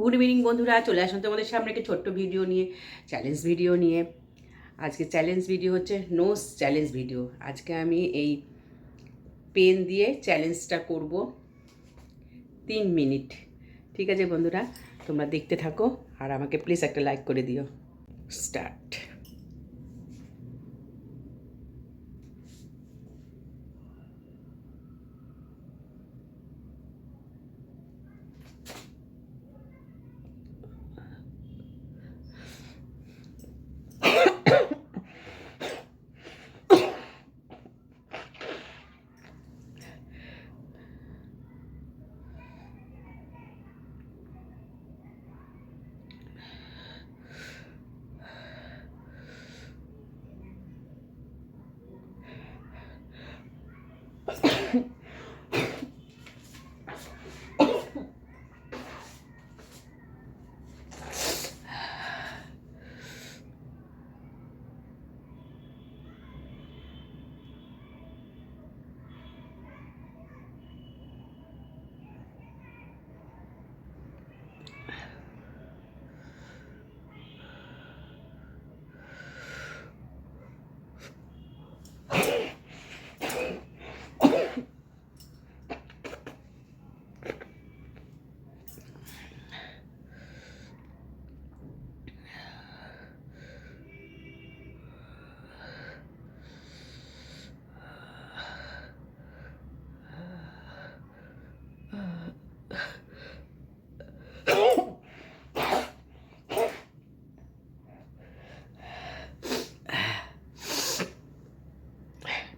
Good evening বন্ধুরা, চলে আসুন তোমাদের সামনে একটা ছোট্ট ভিডিও নিয়ে, চ্যালেঞ্জ ভিডিও নিয়ে। আজকে চ্যালেঞ্জ ভিডিও হচ্ছে নোজ চ্যালেঞ্জ ভিডিও। আজকে আমি এই পেন দিয়ে চ্যালেঞ্জটা করব 3 মিনিট। ঠিক আছে বন্ধুরা, তোমরা দেখতে থাকো আর আমাকে প্লিজ একটা লাইক করে দিও। স্টার্ট।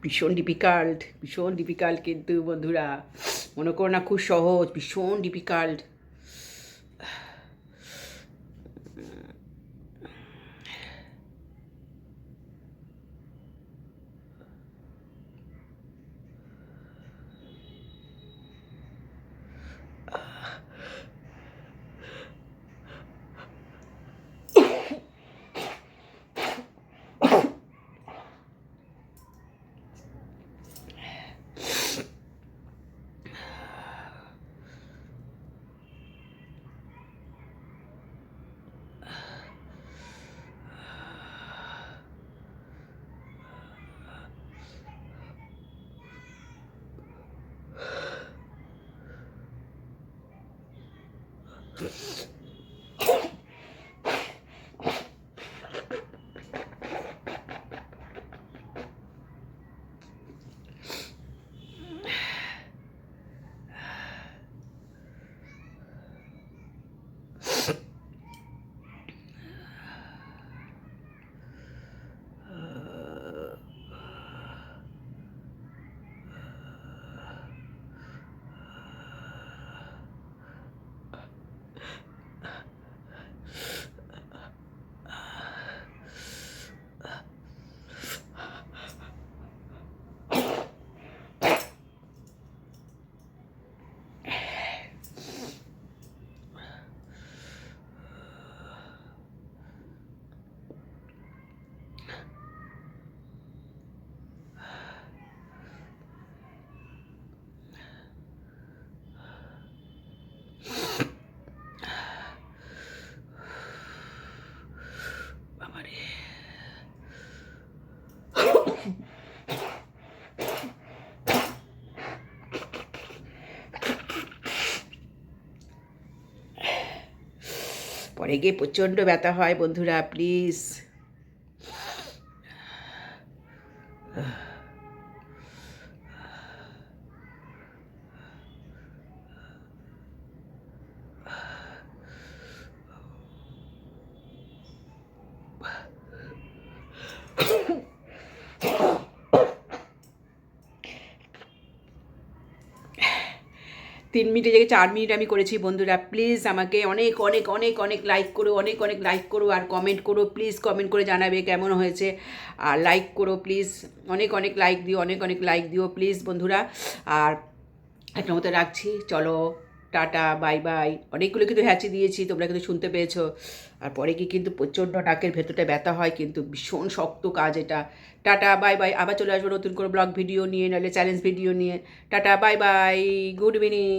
ভীষণ ডিফিকাল্ট কিন্তু বন্ধুরা, মনে করো না খুব সহজ, ভীষণ ডিফিকাল্ট। পরে গিয়ে প্রচণ্ড ব্যথা হয় বন্ধুরা, প্লিজ। তিন মিনিটের জায়গায় 4 মিনিট আমি করেছি বন্ধুরা। প্লিজ আমাকে অনেক অনেক অনেক অনেক লাইক করো, অনেক অনেক লাইক করো আর কমেন্ট করো। প্লিজ কমেন্ট করে জানাবে কেমন হয়েছে, আর লাইক করো প্লিজ, অনেক অনেক লাইক দিও, অনেক অনেক লাইক দিও প্লিজ বন্ধুরা। আর একটা মতো রাখছি, চলো টাটা বাই বাই। অনেকগুলো কিন্তু হ্যাচি দিয়েছি, তোমরা কিন্তু শুনতে পেয়েছো। আর পরে কি কিন্তু প্রচণ্ড নাকের ভেতরটা ব্যথা হয়, কিন্তু ভীষণ শক্ত কাজ এটা। টাটা বাই বাই, আবার চলে আসবো নতুন করে ব্লগ ভিডিও নিয়ে, নাহলে চ্যালেঞ্জ ভিডিও নিয়ে। Tata bye bye, good evening.